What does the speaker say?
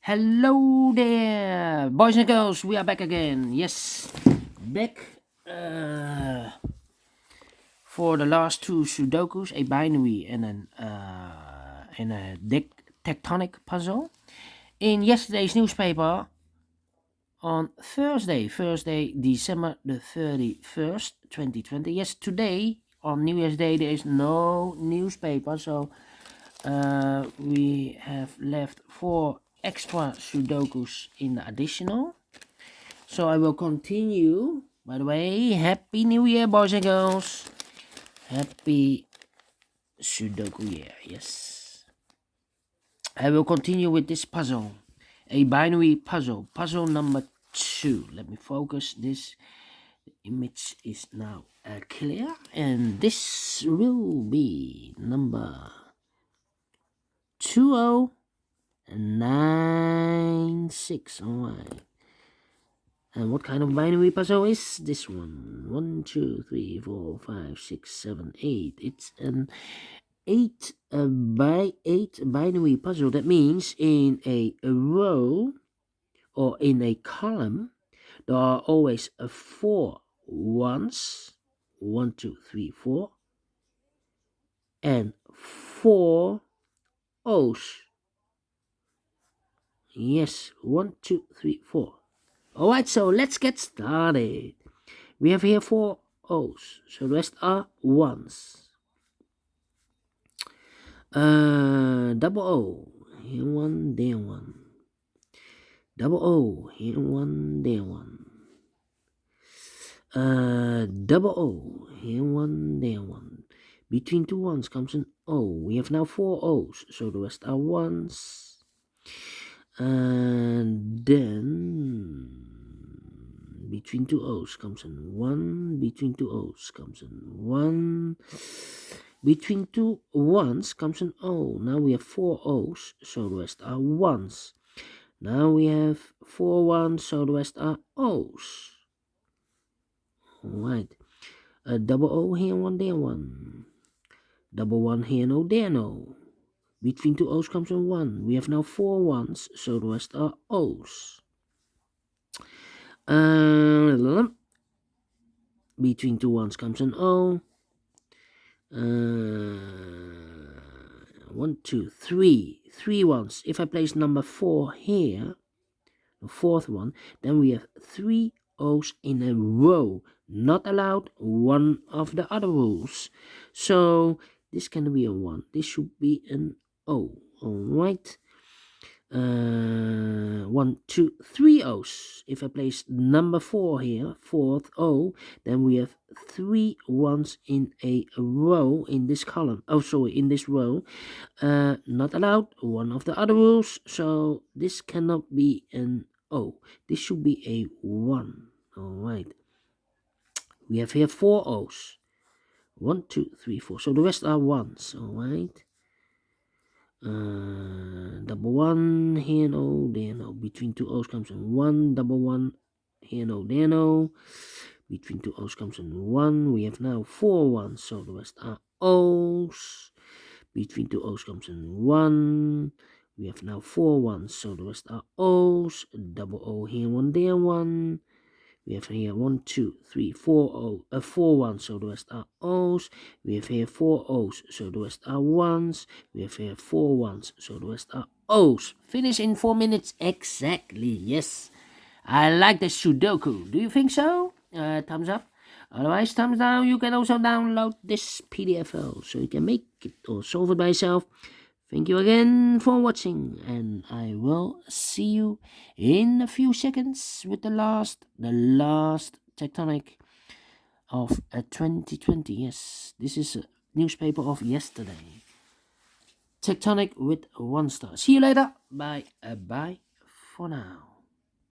Hello there, boys and girls. We are back again. Yes, back for the last two Sudokus, a binary and a tectonic puzzle. In yesterday's newspaper on Thursday, December the 31st, 2020. Yes, today on New Year's Day there is no newspaper, so we have left 4 extra Sudokus in the additional. So I will continue. By the way, Happy New Year, boys and girls. Happy Sudoku year, yes. I will continue with this puzzle. A binary puzzle. Puzzle number 2. Let me focus this. The image is now clear. And this will be number 2096. Alright. And what kind of binary puzzle is this one? 1, 2, 3, 4, 5, 6, 7, 8. It's an 8 by 8 binary puzzle. That means in a row or in a column, there are always 4 ones. 1, 2, 3, 4. And 4 O's. Yes, 1, 2, 3, 4. Alright, so let's get started. We have here 4 O's, so the rest are 1s. Double O, here 1, there 1. Double O, here 1, there 1. Double O, here 1, there 1. Between 2 1s comes an O. We have now 4 O's, so the rest are 1s. And then between 2 O's comes an 1. Between 2 O's comes an 1. Between 2 1s comes an O. Now we have 4 O's, so the rest are 1s. Now we have 4 1s, so the rest are O's. Alright. A double O here, 1 there, 1. Double 1 here, no there, no. Between 2 O's comes a 1. We have now 4 1s, so the rest are O's. Between 2 1s comes an O. 1, 2, 3. 3 1s. If I place number 4 here, the 4th one, then we have 3 O's in a row. Not allowed, one of the other rules. So this can be a 1. This should be an O. Alright. 1, 2, 3 O's. If I place number 4 here, 4th O, then we have 3 1s in a row in this column. Oh, sorry, in this row. Not allowed, one of the other rules. So this cannot be an O. This should be a 1. Alright. We have here 4 O's. 1, 2, 3, 4. So the rest are 1s. Alright. Double 1 here, no, there, no. Between 2 O's comes in 1. Double 1 here, no, there, no. Between 2 O's comes in 1. We have now 4 1s, so the rest are O's. Between 2 O's comes in 1. We have now 4 1s, so the rest are O's. Double O here, 1 there, 1. We have here 1, 2, 3, 4 1s, so the rest are O's. We have here 4 O's, so the rest are 1s. We have here 4 1s, so the rest are O's. Finish in 4 minutes exactly. Yes, I like the Sudoku. Do you think so? Thumbs up. Otherwise, thumbs down. You can also download this PDF file so you can make it or solve it by yourself. Thank you again for watching, and I will see you in a few seconds with the last tectonic of 2020. Yes, this is a newspaper of yesterday. Tectonic with 1 star. See you later. Bye. Bye for now.